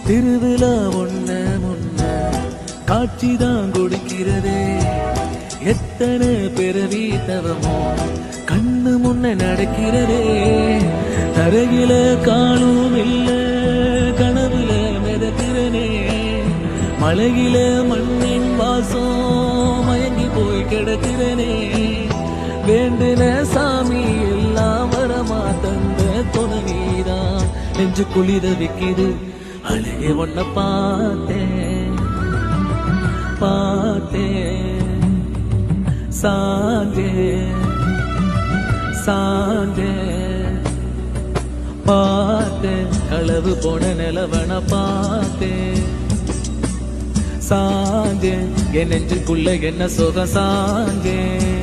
திருவிழா ஒன்ன முன்ன காட்சிதான் கொடுக்கிறதே. எத்தனை பிறவி தவமோ கண்ணு முன்ன நடக்கிறதே. தரையில காலும் இல்ல கனவுல மிதக்கிறனே. மலையில மண்ணின் வாசம் மயங்கி போய் கிடக்கிறனே. வேண்டின சாமி எல்லாம் வரமா தந்த துணைதான் நெஞ்சு குளிர வைக்கிது. அழகே ஒன்ன பார்த்தேன் பார்த்தேன் சாஞ்சே சாஞ்சே பார்த்தேன். களவு போன நிலவன பார்த்தேன் சாஞ்சேன். என் நெஞ்சுக்குள்ள என்ன சுகம் சாஞ்சேன்.